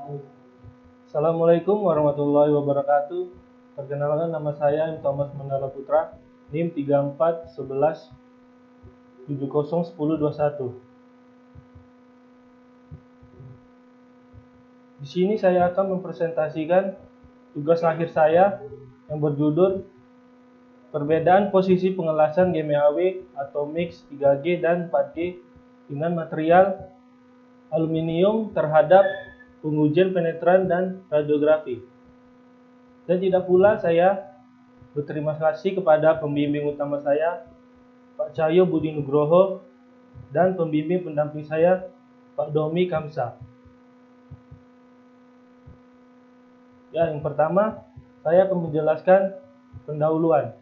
Assalamualaikum warahmatullahi wabarakatuh. Perkenalkan, nama saya Thomas Mandala Putra, NIM 3411701021. Di sini saya akan mempresentasikan tugas akhir saya yang berjudul perbedaan posisi pengelasan GMAW atau mix 3G dan 4G dengan material aluminium terhadap pengujian penetran dan radiografi. Dan tidak pula saya berterima kasih kepada pembimbing utama saya, Pak Cahyo Budi Nugroho, dan pembimbing pendamping saya, Pak Domi Kamsa. Yang pertama, saya akan menjelaskan pendahuluan.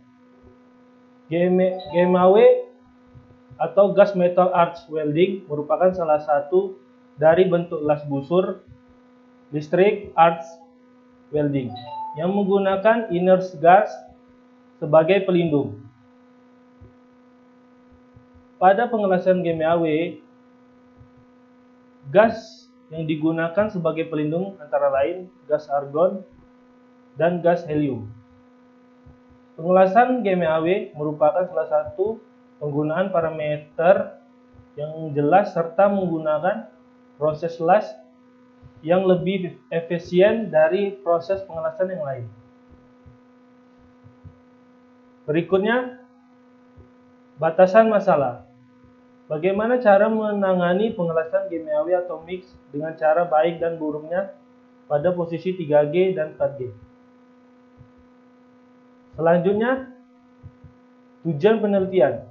GMAW atau Gas Metal Arc Welding merupakan salah satu dari bentuk las busur listrik arc welding yang menggunakan inert gas sebagai pelindung. Pada pengelasan GMAW, gas yang digunakan sebagai pelindung antara lain gas argon dan gas helium. Pengelasan GMAW merupakan salah satu penggunaan parameter yang jelas serta menggunakan proses las yang lebih efisien dari proses pengelasan yang lain. Berikutnya, batasan masalah. Bagaimana cara menangani pengelasan GMAW atau mix dengan cara baik dan buruknya pada posisi 3G dan 4G. Selanjutnya, tujuan penelitian.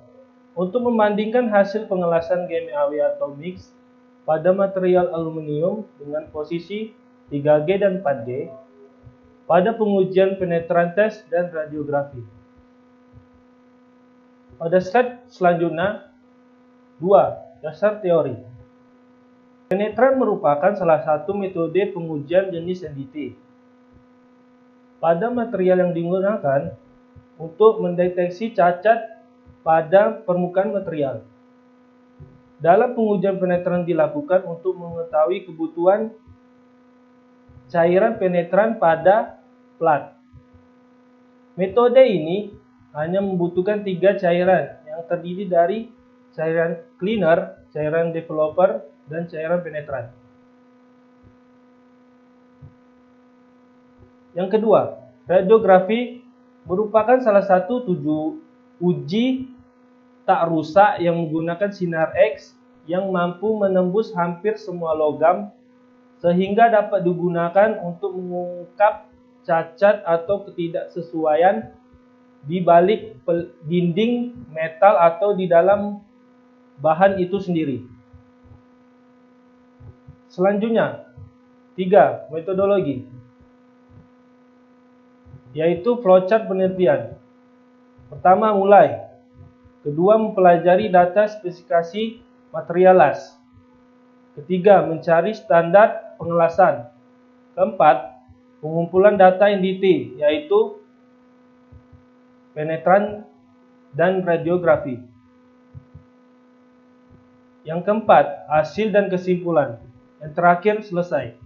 Untuk membandingkan hasil pengelasan GMAW atau mix pada material aluminium dengan posisi 3G dan 4G pada pengujian penetran tes dan radiografi. Pada slide selanjutnya, 2. Dasar teori. Penetran merupakan salah satu metode pengujian jenis NDT. Pada material yang digunakan untuk mendeteksi cacat pada permukaan material. Dalam pengujian penetran dilakukan untuk mengetahui kebutuhan cairan penetran pada plat. Metode ini hanya membutuhkan 3 cairan yang terdiri dari cairan cleaner, cairan developer, dan cairan penetran. Yang kedua, radiografi merupakan salah satu uji tak rusak yang menggunakan sinar X yang mampu menembus hampir semua logam sehingga dapat digunakan untuk mengungkap cacat atau ketidaksesuaian di balik dinding metal atau di dalam bahan itu sendiri. Selanjutnya, 3. Metodologi, yaitu flowchart penelitian. Pertama, mulai. Kedua, mempelajari data spesifikasi material las. Ketiga, mencari standar pengelasan. Keempat, pengumpulan data NDT, yaitu penetran dan radiografi. Yang keempat, hasil dan kesimpulan. Yang terakhir, selesai.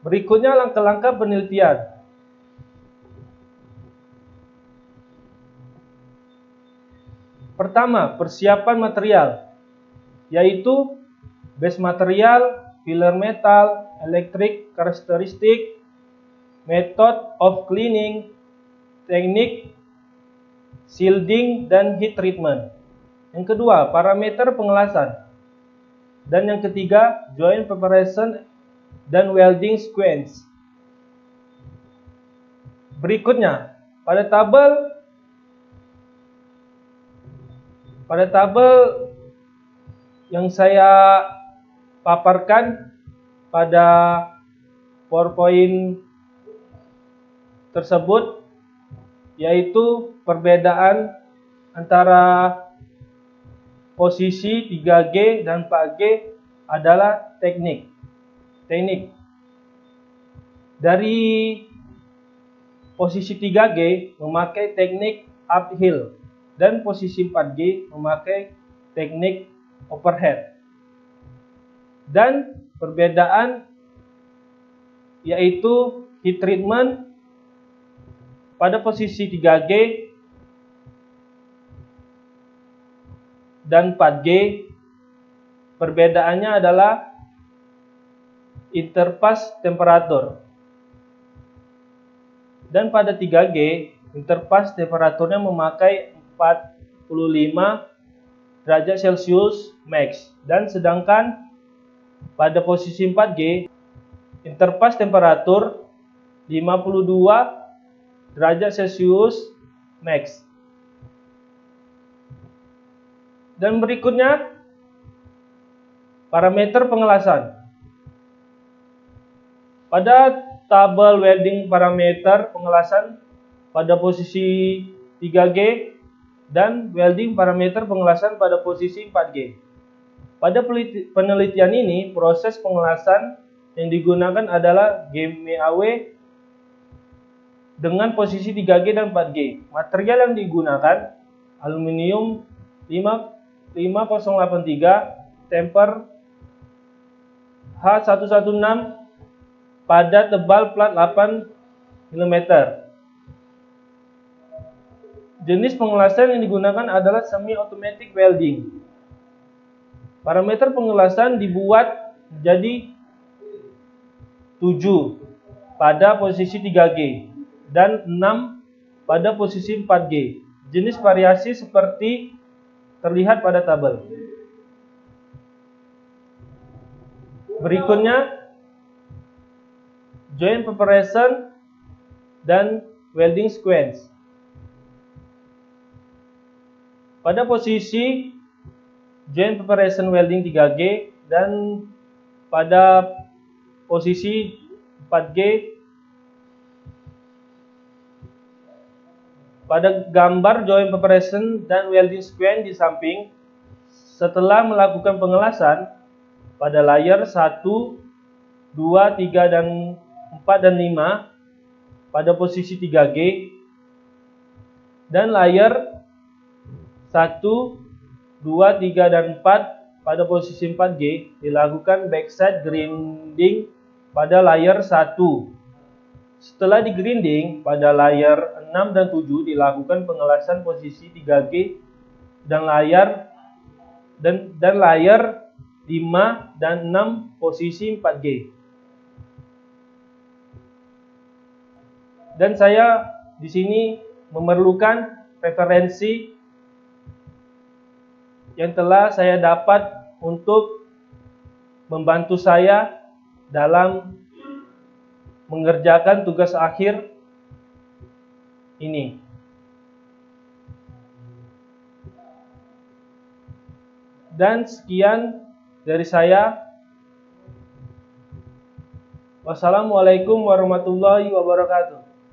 Berikutnya langkah-langkah penelitian. Pertama, persiapan material, yaitu base material, filler metal, electric characteristic, method of cleaning, teknik shielding, dan heat treatment. Yang kedua, parameter pengelasan. Dan yang ketiga, joint preparation dan welding sequence. Berikutnya, pada tabel yang saya paparkan pada PowerPoint tersebut, yaitu perbedaan antara posisi 3G dan 4G adalah teknik. Dari posisi 3G memakai teknik uphill dan posisi 4G memakai teknik overhead. Dan perbedaan yaitu heat treatment pada posisi 3G dan 4G, perbedaannya adalah interface temperatur. Dan pada 3G, interface temperaturnya memakai 45 derajat Celcius max. Dan sedangkan pada posisi 4G, interface temperatur 52 derajat Celcius max. Dan berikutnya, parameter pengelasan. Pada tabel welding parameter pengelasan pada posisi 3G dan welding parameter pengelasan pada posisi 4G. Pada penelitian ini, proses pengelasan yang digunakan adalah GMAW dengan posisi 3G dan 4G. Material yang digunakan aluminium 5083 temper H116 pada tebal plat 8 mm. Jenis pengelasan yang digunakan adalah semi-automatic welding. Parameter pengelasan dibuat menjadi 7 pada posisi 3G dan 6 pada posisi 4G. Jenis variasi seperti terlihat pada tabel. Berikutnya, joint preparation dan welding sequence. Pada posisi joint preparation welding 3G dan pada posisi 4G, pada gambar joint preparation dan welding sequence di samping, setelah melakukan pengelasan pada layer 1, 2, 3, dan 4 dan 5 pada posisi 3G dan layer 1, 2, 3, dan 4 pada posisi 4G dilakukan backside grinding pada layer 1. Setelah di-grinding pada layer 6 dan 7 dilakukan pengelasan posisi 3G dan layer 5 dan 6 posisi 4G. Dan saya di sini memerlukan referensi yang telah saya dapat untuk membantu saya dalam mengerjakan tugas akhir ini. Dan sekian dari saya. Wassalamualaikum warahmatullahi wabarakatuh.